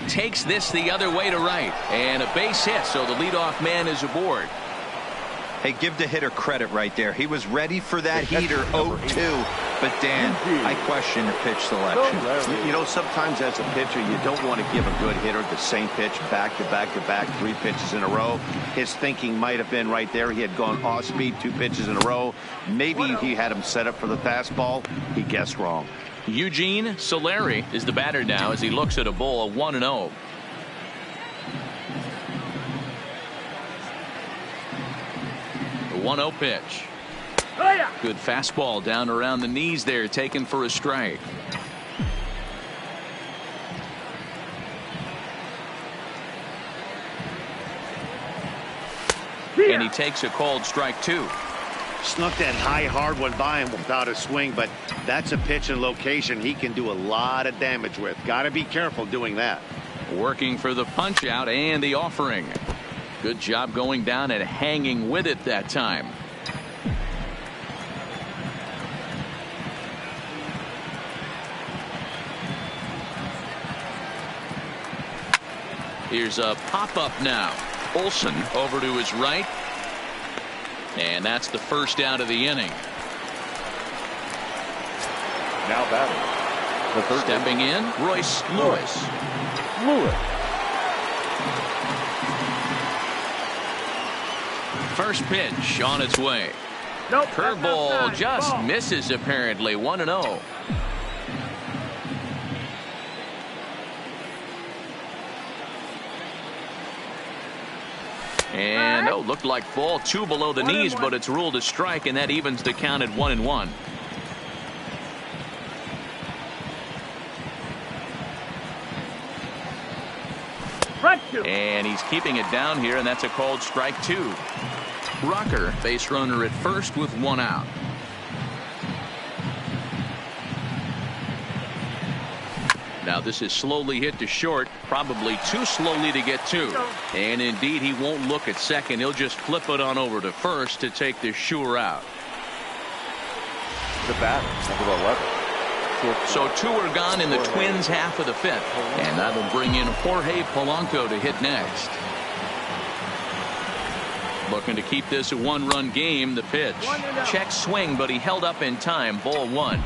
takes this the other way to right. And a base hit, so the leadoff man is aboard. Hey, give the hitter credit right there. He was ready for that heater 0-2. But, Dan, I question the pitch selection. You know, sometimes as a pitcher, you don't want to give a good hitter the same pitch back to back to back, 3 pitches in a row. His thinking might have been right there. He had gone off speed 2 pitches in a row. Maybe he had him set up for the fastball. He guessed wrong. Eugene Solari is the batter now as he looks at a ball of 1-0. The 1-0 pitch. Good fastball down around the knees there, taken for a strike. And he takes a called strike 2. Snuck that high hard one by him without a swing, but that's a pitch and location he can do a lot of damage with. Got to be careful doing that. Working for the punch out and the offering. Good job going down and hanging with it that time. Here's a pop-up now. Olsen over to his right. And that's the first out of the inning. Now batting. The third stepping in, Royce Lewis. First pitch on its way. Nope, curveball just misses apparently. 1-0. And looked like ball 2 below the knees, but it's ruled a strike, and that evens the count at 1-1. And he's keeping it down here, and that's a called strike 2. Rocker, base runner at first with 1 out. Now this is slowly hit to short, probably too slowly to get to. And indeed, he won't look at second. He'll just flip it on over to first to take the sure out. The batter, number 11. So 2 are gone in the Twins' half of the 5th. And that'll bring in Jorge Polanco to hit next. Looking to keep this a 1-run game. The pitch. Check swing, but he held up in time. Ball 1.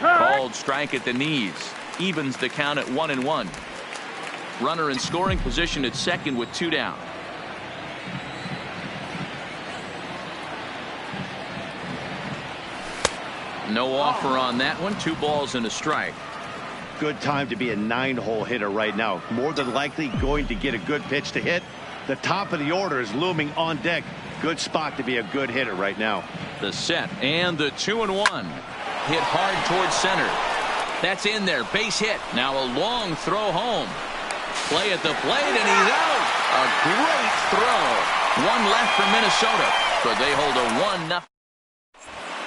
Called strike at the knees. Evens the count at 1-1. Runner in scoring position at second with 2 down. No offer on that one. 2 balls and a strike. Good time to be a 9-hole hitter right now. More than likely going to get a good pitch to hit. The top of the order is looming on deck. Good spot to be a good hitter right now. The set and the 2-1. Hit hard towards center. That's in there. Base hit. Now a long throw home. Play at the plate, and he's out. A great throw. 1 left for Minnesota, but they hold a 1-0.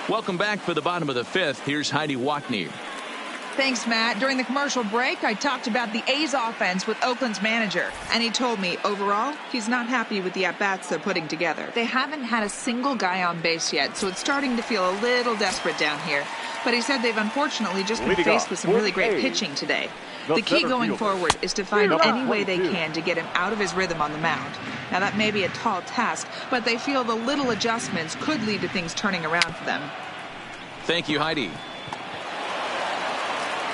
Welcome back for the bottom of the 5th. Here's Heidi Watney. Thanks, Matt. During the commercial break, I talked about the A's offense with Oakland's manager, and he told me overall he's not happy with the at-bats they're putting together. They haven't had a single guy on base yet, so it's starting to feel a little desperate down here. But he said they've unfortunately just been faced with some really great pitching today. The key going forward is to find any way they can to get him out of his rhythm on the mound. Now, that may be a tall task, but they feel the little adjustments could lead to things turning around for them. Thank you, Heidi.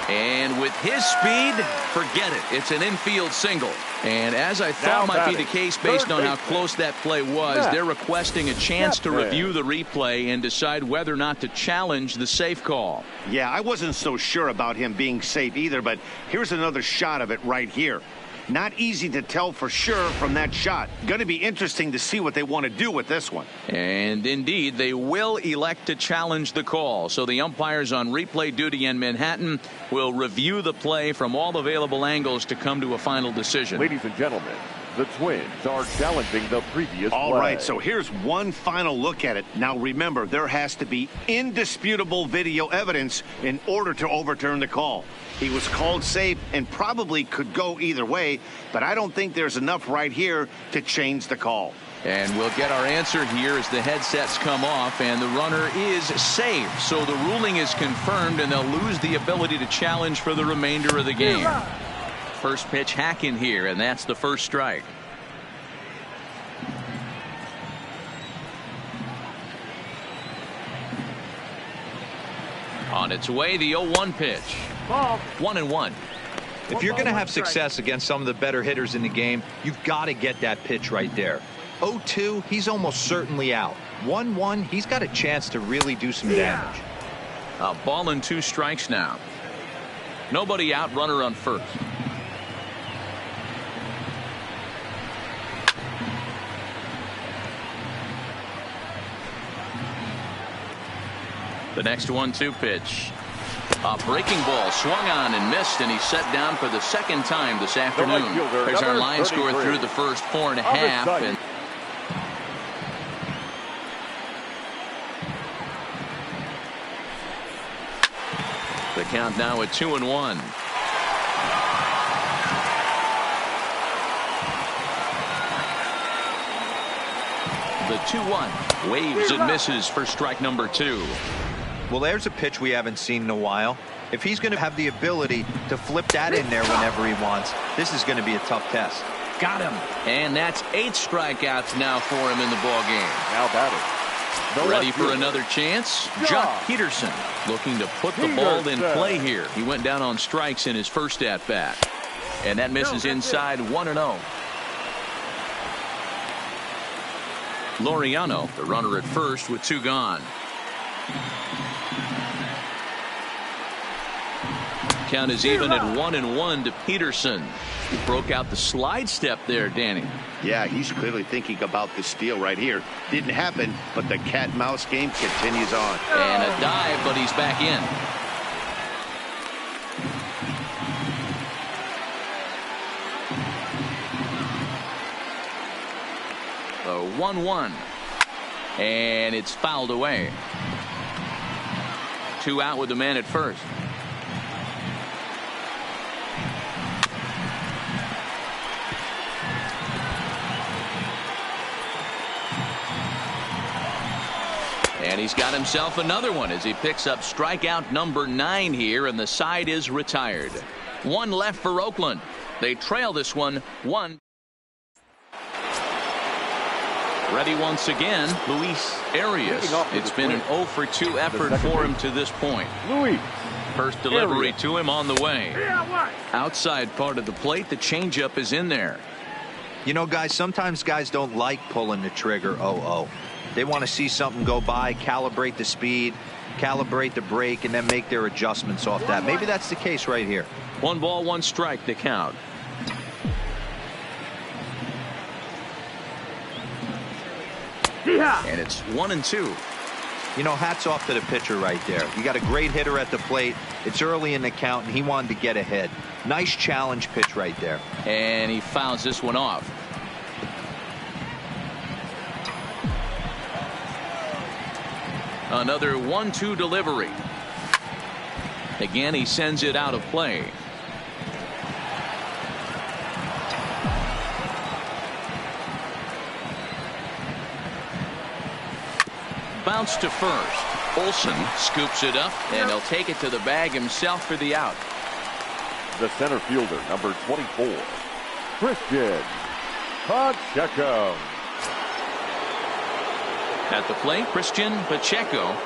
And with his speed, forget it. It's an infield single. And as I thought might be the case based on how close that play was, they're requesting a chance to review the replay and decide whether or not to challenge the safe call. Yeah, I wasn't so sure about him being safe either, but here's another shot of it right here. Not easy to tell for sure from that shot. Going to be interesting to see what they want to do with this one. And indeed, they will elect to challenge the call. So the umpires on replay duty in Manhattan will review the play from all available angles to come to a final decision. Ladies and gentlemen, the Twins are challenging the previous play. All right, so here's one final look at it. Now remember, there has to be indisputable video evidence in order to overturn the call. He was called safe and probably could go either way, but I don't think there's enough right here to change the call. And we'll get our answer here as the headsets come off, and the runner is safe. So the ruling is confirmed, and they'll lose the ability to challenge for the remainder of the game. First pitch hack in here, and that's the first strike. On its way, the 0-1 pitch. Ball. 1-1. If you're going to have success against some of the better hitters in the game, you've got to get that pitch right there. 0-2, he's almost certainly out. 1-1, he's got a chance to really do some damage. A ball and 2 strikes now. Nobody out, runner on first. The next 1-2 pitch. A breaking ball swung on and missed, and he's set down for the second time this afternoon. There's our line score through the first 4.5. And the count now at 2-1. The 2-1 waves and misses for strike number 2. Well, there's a pitch we haven't seen in a while. If he's going to have the ability to flip that in there whenever he wants, this is going to be a tough test. Got him. And that's 8 strikeouts now for him in the ball game. Now batting. Ready for another chance? Jock Peterson looking to put the ball in play here. He went down on strikes in his first at-bat. And that misses inside 1-0. Laureano, the runner at first with 2 gone. Count is even at 1-1 to Peterson. He broke out the slide step there, Danny. Yeah, he's clearly thinking about the steal right here. Didn't happen, but the cat-mouse game continues on. And a dive, but he's back in. The 1-1. And it's fouled away. 2 out with the man at first. And he's got himself another one as he picks up strikeout number 9 here, and the side is retired. 1 left for Oakland. They trail this one 1. Ready once again, Luis Arias. It's been an 0 for 2 effort for him to this point. Luis. First delivery to him on the way. Outside part of the plate, the changeup is in there. You know, guys, sometimes guys don't like pulling the trigger 0-0. They want to see something go by, calibrate the speed, calibrate the break, and then make their adjustments off that. Maybe that's the case right here. 1 ball, 1 strike, the count. And it's 1-2. You know, hats off to the pitcher right there. You got a great hitter at the plate. It's early in the count, and he wanted to get ahead. Nice challenge pitch right there. And he fouls this one off. Another 1-2 delivery. Again, he sends it out of play. Bounce to first. Olsen scoops it up, and he'll take it to the bag himself for the out. The center fielder, number 24, Christian Pacheco. At the plate, Christian Pacheco.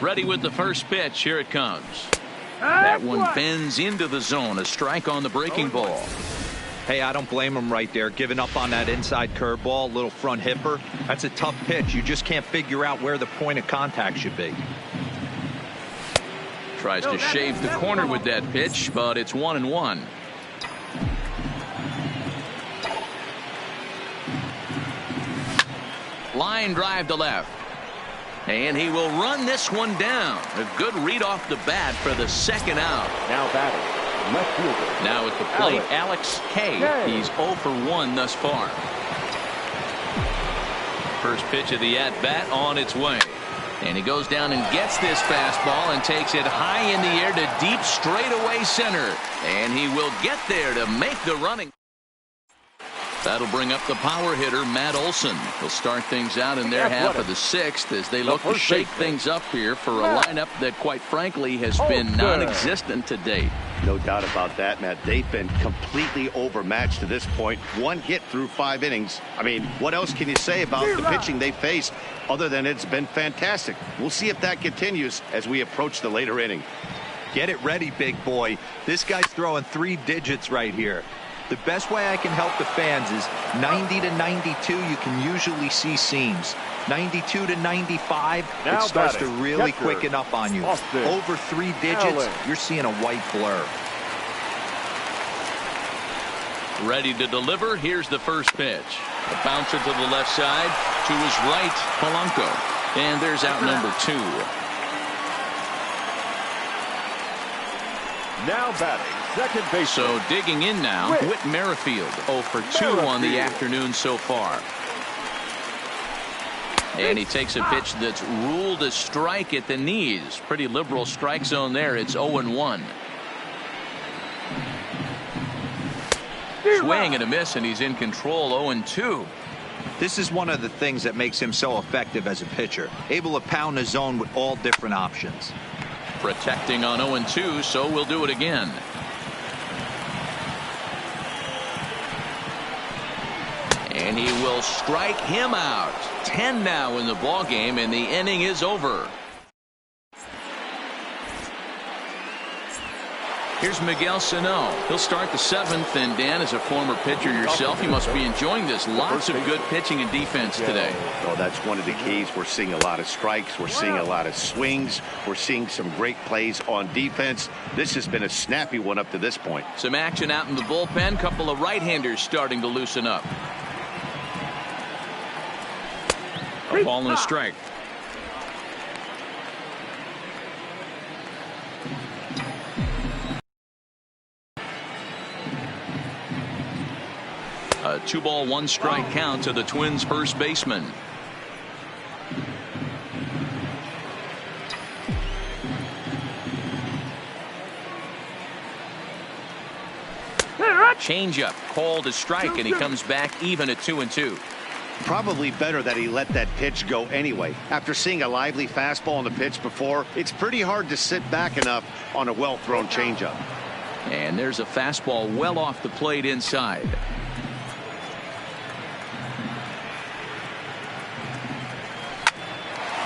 Ready with the first pitch. Here it comes. That one bends into the zone. A strike on the breaking ball. Hey, I don't blame him right there. Giving up on that inside curveball, little front hipper. That's a tough pitch. You just can't figure out where the point of contact should be. Tries to shave the corner with that pitch, but it's 1-1. Line drive to left. And he will run this one down. A good read off the bat for the second out. Now batting, left fielder. Now at the plate, Alex Kay. He's 0 for 1 thus far. First pitch of the at-bat on its way. And he goes down and gets this fastball and takes it high in the air to deep straightaway center. And he will get there to make the running. That'll bring up the power hitter, Matt Olson. He'll start things out in their half of the sixth as they look to shake things up here for a lineup that, quite frankly, has been non-existent to date. No doubt about that, Matt. They've been completely overmatched to this point. One hit through 5 innings. I mean, what else can you say about the pitching they faced other than it's been fantastic? We'll see if that continues as we approach the later inning. Get it ready, big boy. This guy's throwing 3 digits right here. The best way I can help the fans is 90 to 92, you can usually see seams. 92 to 95, it starts to really quicken up on you. Over 3 digits, you're seeing a white blur. Ready to deliver. Here's the first pitch. A bouncer to the left side, to his right, Polanco. And there's out number 2. Now batting, second base. So digging in now, Whit Merrifield, 0 for 2 on the afternoon so far. And he takes a pitch that's ruled a strike at the knees. Pretty liberal strike zone there. It's 0-1. Swing and a miss, and he's in control. 0-2. This is one of the things that makes him so effective as a pitcher. Able to pound the zone with all different options. Protecting on 0-2, so we'll do it again. And he will strike him out. 10 now in the ball game, and the inning is over. Here's Miguel Sano. He'll start the 7th, and Dan, as a former pitcher yourself, you must be enjoying this. Lots of good pitching and defense today. Well, that's one of the keys. We're seeing a lot of strikes. We're seeing a lot of swings. We're seeing some great plays on defense. This has been a snappy one up to this point. Some action out in the bullpen. Couple of right-handers starting to loosen up. A ball and a strike. A 2-ball, 1-strike count to the Twins' first baseman. Changeup called a strike, and he comes back even at 2-2. Probably better that he let that pitch go anyway. After seeing a lively fastball on the pitch before, it's pretty hard to sit back enough on a well-thrown changeup. And there's a fastball well off the plate inside.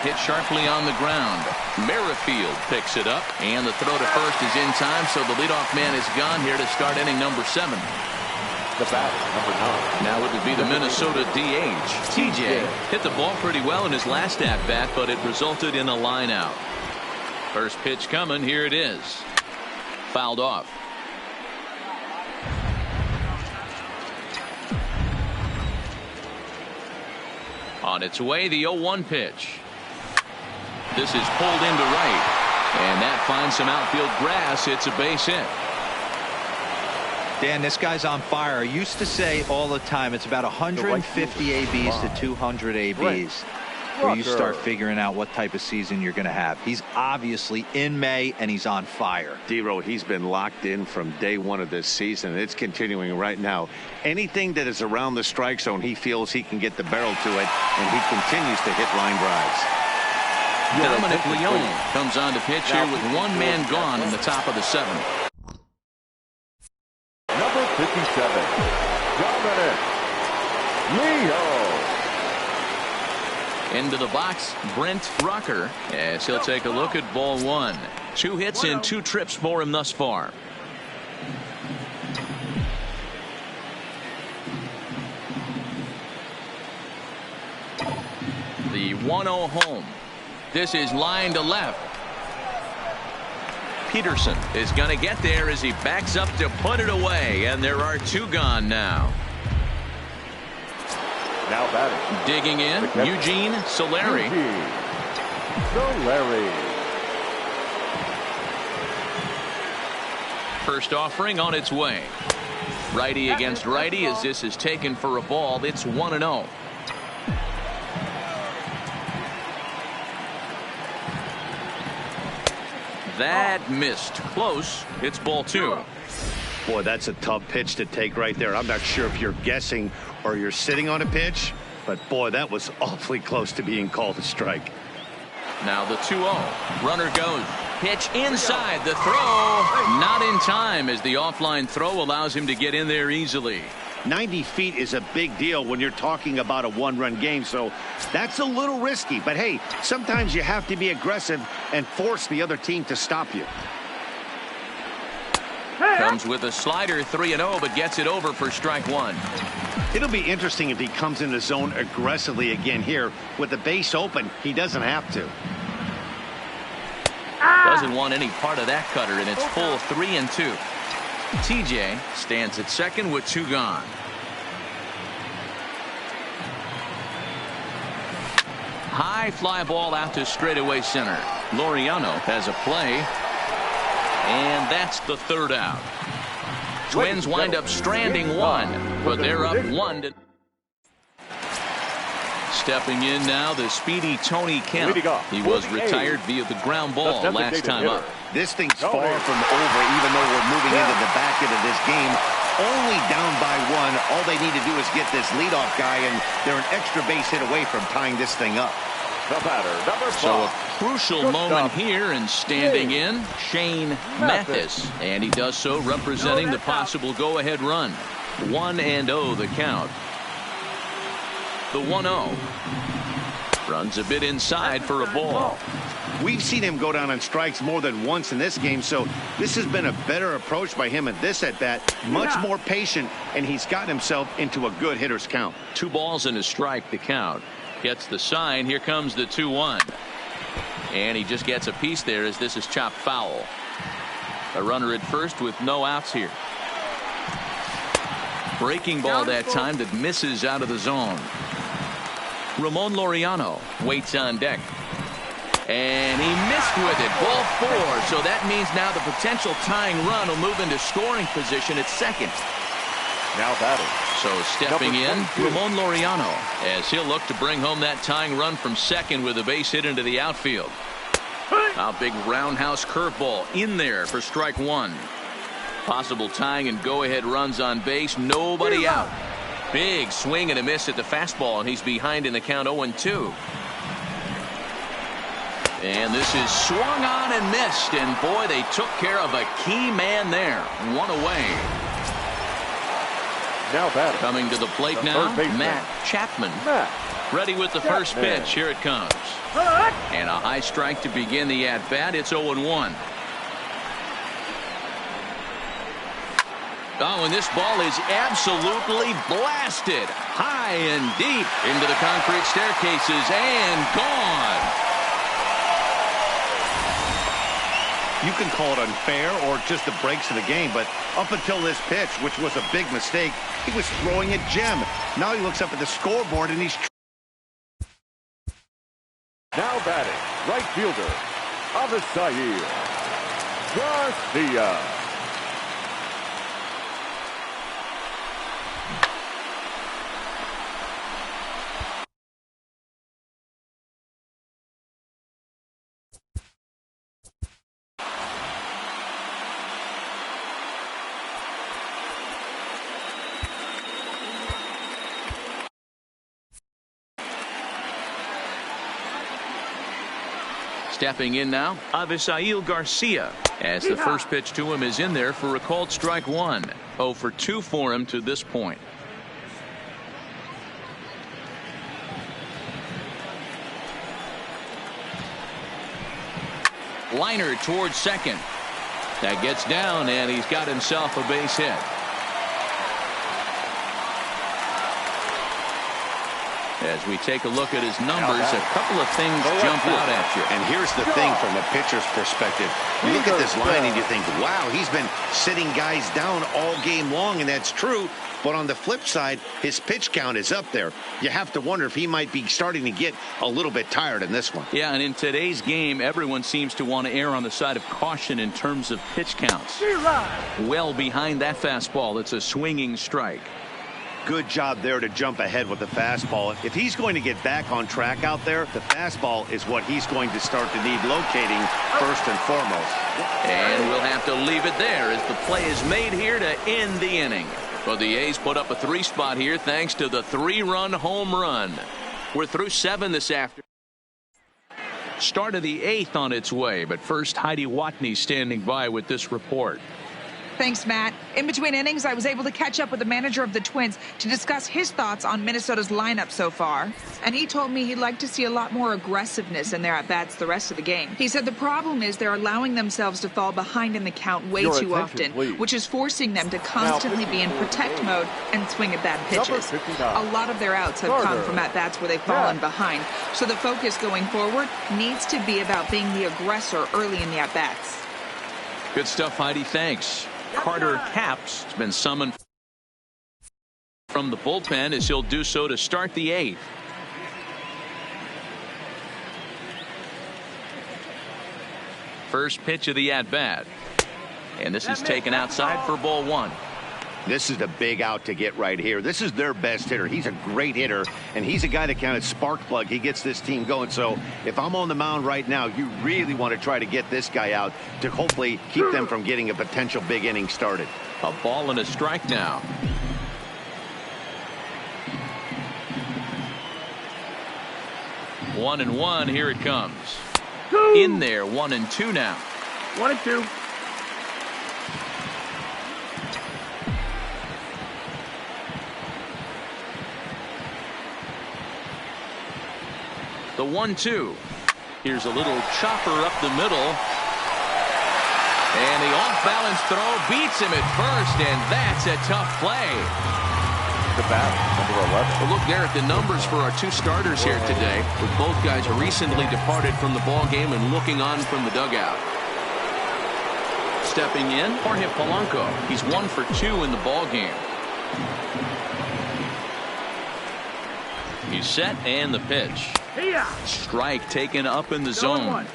Hit sharply on the ground. Merrifield picks it up, and the throw to first is in time, so the leadoff man is gone here to start inning number 7. The bat, number 9. Now it would be the Minnesota DH. TJ hit the ball pretty well in his last at-bat, but it resulted in a line out. First pitch coming. Here it is. Fouled off. On its way, the 0-1 pitch. This is pulled into right, and that finds some outfield grass. It's a base hit. Dan, this guy's on fire. I used to say all the time it's about 150 ABs to 200 ABs where you start figuring out what type of season you're going to have. He's obviously in May, and he's on fire. D-Row, he's been locked in from day 1 of this season. It's continuing right now. Anything that is around the strike zone, he feels he can get the barrel to it, and he continues to hit line drives. Dominic Leone comes on to pitch here with 1 man gone in the top of the 7th. Number 57, Dominic Leone. Into the box, Brent Rucker, as he'll take a look at ball 1. 2 hits and 2 trips for him thus far. The 1-0 home. This is line to left. Peterson is going to get there as he backs up to put it away, and there are 2 gone now. Now batting. Digging in, Eugene Solari. First offering on its way. Righty against righty as this is taken for a ball. It's 1-0. That missed. Close. It's ball 2. Boy, that's a tough pitch to take right there. I'm not sure if you're guessing or you're sitting on a pitch, but boy, that was awfully close to being called a strike. Now the 2-0. Runner goes. Pitch inside. The throw not in time as the offline throw allows him to get in there easily. 90 feet is a big deal when you're talking about a one-run game, so that's a little risky. But hey, sometimes you have to be aggressive and force the other team to stop you. Comes with a slider, 3-0, but gets it over for strike 1. It'll be interesting if he comes in the zone aggressively again here. With the base open, he doesn't have to. Doesn't want any part of that cutter, and it's full 3-2. TJ stands at second with 2 gone. High fly ball out to straightaway center. Laureano has a play. And that's the 3rd out. Twins wind up stranding 1, but they're up 1. Stepping in now, the speedy Tony Kemp. He was retired via the ground ball last time up. This thing's far from over, even though we're moving into the back end of this game. Only down by 1. All they need to do is get this leadoff guy, and they're an extra base hit away from tying this thing up. The batter, number 5. So a crucial moment here, and standing in, Shane Mathis. And he does so representing the possible go-ahead run. 1-0 the count. The 1-0. Runs a bit inside for a ball. We've seen him go down on strikes more than once in this game, so this has been a better approach by him at this at-bat. Much more patient, and he's gotten himself into a good hitter's count. 2 balls and a strike the count. Gets the sign. Here comes the 2-1. And he just gets a piece there as this is chopped foul. A runner at first with no outs here. Breaking ball that time that misses out of the zone. Ramon Laureano waits on deck. And he missed with it. Ball 4. So that means now the potential tying run will move into scoring position at second. Now batting. So stepping in, Ramon Laureano, as he'll look to bring home that tying run from second with a base hit into the outfield. A big roundhouse curveball in there for strike 1. Possible tying and go-ahead runs on base. Nobody out. Big swing and a miss at the fastball, and he's behind in the count 0-2. And this is swung on and missed, and boy, they took care of a key man there. 1 away. Now batting. Coming to the plate now, Matt Chapman. Ready with the first pitch. Here it comes. And a high strike to begin the at-bat. It's 0-1. Oh, and this ball is absolutely blasted. High and deep into the concrete staircases and gone. You can call it unfair or just the breaks of the game, but up until this pitch, which was a big mistake, he was throwing a gem. Now he looks up at the scoreboard and he's... Now batting, right fielder, Avisail Garcia. Stepping in now, Avisail Garcia, as the first pitch to him is in there for a called strike 1. 0 for 2 for him to this point. Liner towards second. That gets down, and he's got himself a base hit. As we take a look at his numbers, a couple of things jump out at you. And here's the thing from a pitcher's perspective. You look at this line and you think, wow, he's been sitting guys down all game long, and that's true. But on the flip side, his pitch count is up there. You have to wonder if he might be starting to get a little bit tired in this one. Yeah, and in today's game, everyone seems to want to err on the side of caution in terms of pitch counts. Well behind that fastball, it's a swinging strike. Good job there to jump ahead with the fastball. If he's going to get back on track out there, the fastball is what he's going to start to need locating first and foremost. And we'll have to leave it there as the play is made here to end the inning. But the A's put up a 3 spot here thanks to the 3-run home run. We're through 7 this afternoon. Start of the 8th on its way, but first Heidi Watney standing by with this report. Thanks, Matt. In between innings, I was able to catch up with the manager of the Twins to discuss his thoughts on Minnesota's lineup so far. And he told me he'd like to see a lot more aggressiveness in their at-bats the rest of the game. He said the problem is they're allowing themselves to fall behind in the count way too often, which is forcing them to constantly be in protect mode and swing at bad pitches. A lot of their outs have come from at-bats where they've fallen behind. So the focus going forward needs to be about being the aggressor early in the at-bats. Good stuff, Heidi. Thanks. Carter Capps has been summoned from the bullpen as he'll do so to start the 8th. First pitch of the at-bat. And this is taken outside for ball 1. This is the big out to get right here. This is their best hitter. He's a great hitter, and he's a guy that kind of spark plug. He gets this team going. So if I'm on the mound right now, you really want to try to get this guy out to hopefully keep them from getting a potential big inning started. A ball and a strike now. One and one. Here it comes. In there. 1-2 now. 1-2. The 1-2. Here's a little chopper up the middle. And the off-balance throw beats him at first, and that's a tough play. The bat, number 11. Well, look there at the numbers for our 2 starters here today, with both guys recently departed from the ball game and looking on from the dugout. Stepping in, Jorge Polanco. He's 1 for 2 in the ball game. He's set, and the pitch. Strike taken up in the zone.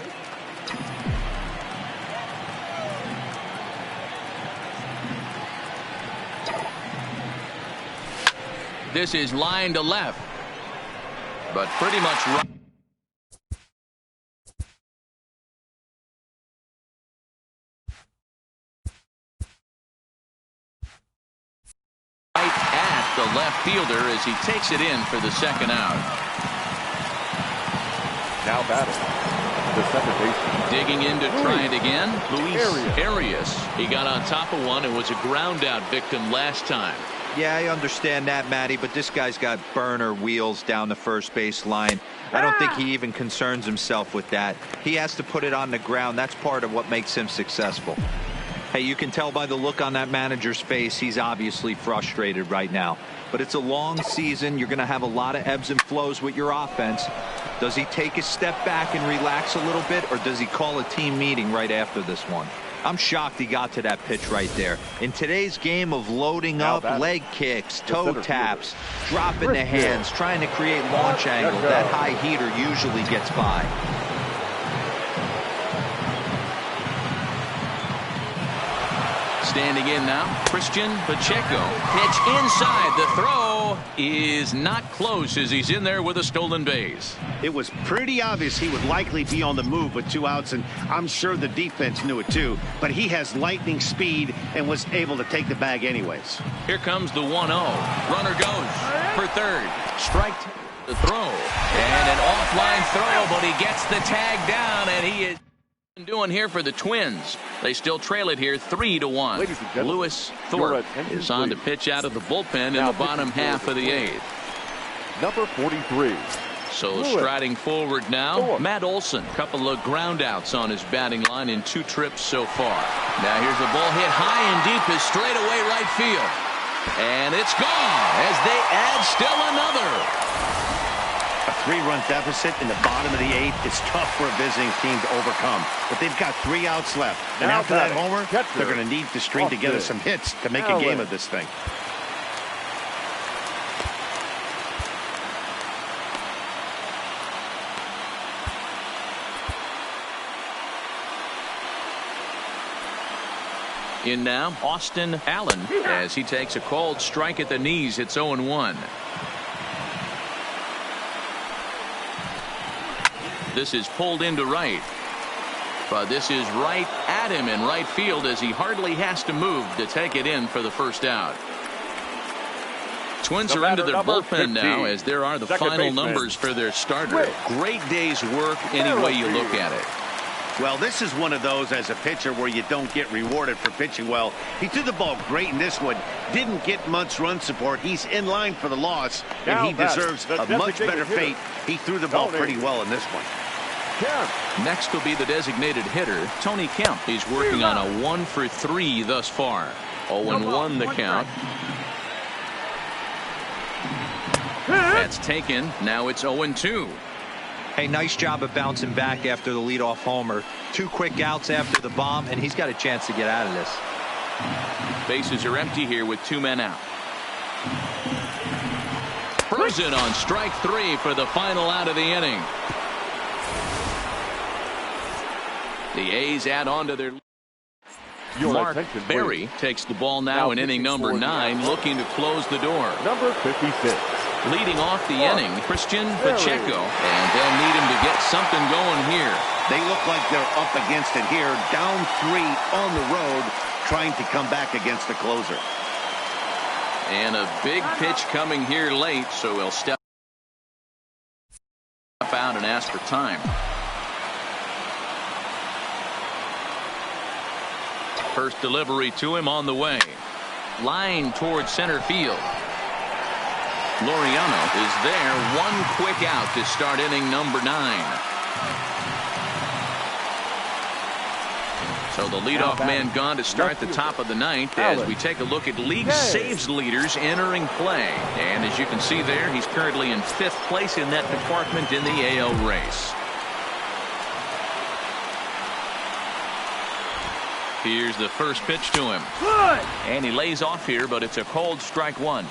This is line to left, but pretty much right. At the left fielder as he takes it in for the second out. Now batting, the second baseman. Digging in to try it again, Luis Arias. He got on top of one and was a ground out victim last time. Yeah, I understand that, Matty, but this guy's got burner wheels down the first base line. I don't think he even concerns himself with that. He has to put it on the ground. That's part of what makes him successful. Hey, you can tell by the look on that manager's face, he's obviously frustrated right now. But it's a long season. You're going to have a lot of ebbs and flows with your offense. Does he take a step back and relax a little bit, or does he call a team meeting right after this one? I'm shocked he got to that pitch right there. In today's game of loading up, leg kicks, toe taps, dropping the hands, trying to create launch angle, that high heater usually gets by. Standing in now, Christian Pacheco. Pitch inside. The throw is not close as he's in there with a stolen base. It was pretty obvious he would likely be on the move with 2 outs, and I'm sure the defense knew it too. But he has lightning speed and was able to take the bag anyways. Here comes the 1-0. Runner goes for third. Strike the throw. And an offline throw, but he gets the tag down, and he is doing here for the Twins. They still trail it here 3-1. Lewis Thorpe is on to pitch out of the bullpen in the bottom half of the 8th. Number 43. So striding forward now, Matt Olson. Couple of ground outs on his batting line in 2 trips so far. Now here's a ball hit high and deep as straightaway right field. And it's gone as they add still another. A 3-run deficit in the bottom of the 8th is tough for a visiting team to overcome. But they've got 3 outs left. And after that homer, they're going to need to string together some hits to make a game of this thing. In now, Austin Allen, as he takes a called strike at the knees. It's 0-1. This is pulled into right. But this is right at him in right field as he hardly has to move to take it in for the first out. Twins are into their bullpen now, as there are the final numbers for their starter. Great day's work any way you look at it. Well, this is one of those as a pitcher where you don't get rewarded for pitching well. He threw the ball great in this one. Didn't get much run support. He's in line for the loss, and he deserves a much better fate. He threw the ball pretty well in this one. Next will be the designated hitter, Tony Kemp. He's working on a 1 for 3 thus far. 0-1 the count. That's taken. Now it's 0-2. Hey, nice job of bouncing back after the leadoff homer. 2 quick outs after the bomb, and he's got a chance to get out of this. Bases are empty here with 2 men out. Frozen on strike 3 for the final out of the inning. The A's add on to their... Mark Berry takes the ball now in inning number 9, looking to close the door. Number 56. Leading off the inning, Christian Pacheco, and they'll need him to get something going here. They look like they're up against it here, down 3 on the road, trying to come back against the closer. And a big pitch coming here late, so he'll step out and ask for time. First delivery to him on the way. Line towards center field. Laureano is there. 1 quick out to start inning number 9. So the leadoff man gone to start the top of the 9th as we take a look at league saves leaders entering play. And as you can see there, he's currently in 5th place in that department in the AL race. Here's the first pitch to him. And he lays off here, but it's a cold strike 1.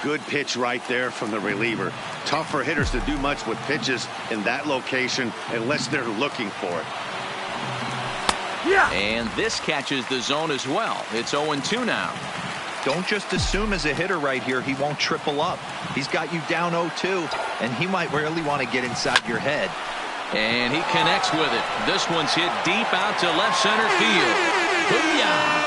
Good pitch right there from the reliever. Tough for hitters to do much with pitches in that location unless they're looking for it. And this catches the zone as well. It's 0-2 now. Don't just assume as a hitter right here he won't triple up. He's got you down 0-2, and he might really want to get inside your head. And he connects with it. This one's hit deep out to left center field. Booyah!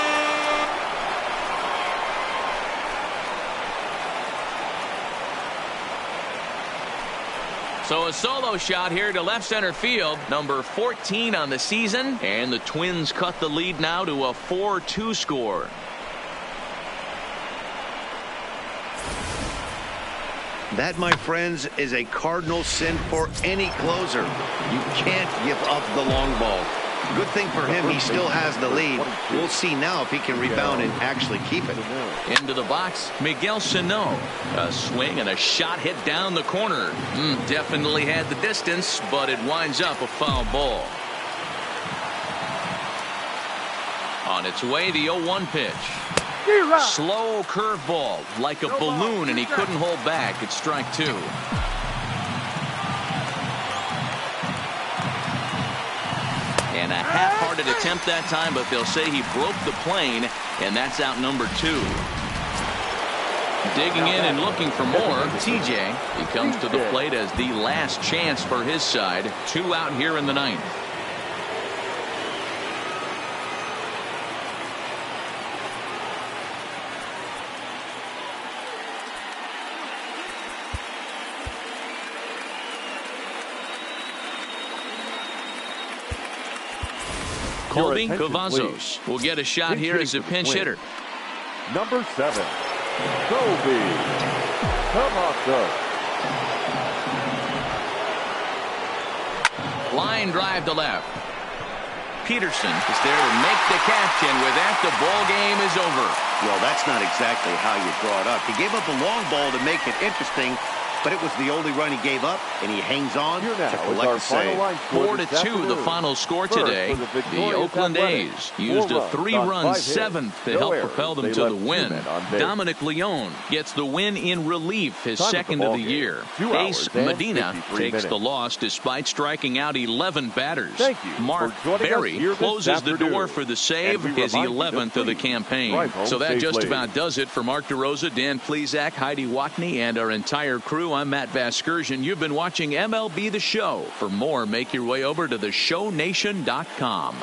So a solo shot here to left center field, number 14 on the season, and the Twins cut the lead now to a 4-2 score. That, my friends, is a cardinal sin for any closer. You can't give up the long ball. Good thing for him, he still has the lead. We'll see now if he can rebound and actually keep it. Into the box, Miguel Sano. A swing and a shot hit down the corner. Definitely had the distance, but it winds up a foul ball. On its way, the 0-1 pitch. Slow curveball, like a balloon, and he couldn't hold back. It's strike 2. And a half-hearted attempt that time, but they'll say he broke the plane, and that's out number 2. Digging in and looking for more, TJ. He comes to the plate as the last chance for his side. 2 out here in the 9th. Colby Cavazos will get a shot here as a pinch hitter. Number 7, Colby Cavazos. Line drive to left. Peterson is there to make the catch, and with that, the ball game is over. Well, that's not exactly how you draw it up. He gave up a long ball to make it interesting. but it was the only run he gave up, and he hangs on Here now to is collect our the final save. line score this 4-2 the afternoon. final score First, today. for the The victorious Oakland Athletics. A's used 4 a runs 3-run on 5 hits. seventh to No help errors. propel them They to the left 2 win. men on base. Dominic Leone gets the win in relief, his Time at the second of ball the game. year. 2 Ace hours and Medina 53 takes the minutes. loss despite striking out 11 batters. Thank you Mark for joining us Berry here this closes the afternoon. door for the save, And we his remind you 11th to of the please campaign. drive home So that just safely. about does it for Mark DeRosa, Dan Plesac, Heidi Watney, and our entire crew. I'm Matt Vasgersian. You've been watching MLB The Show. For more, make your way over to theshownation.com.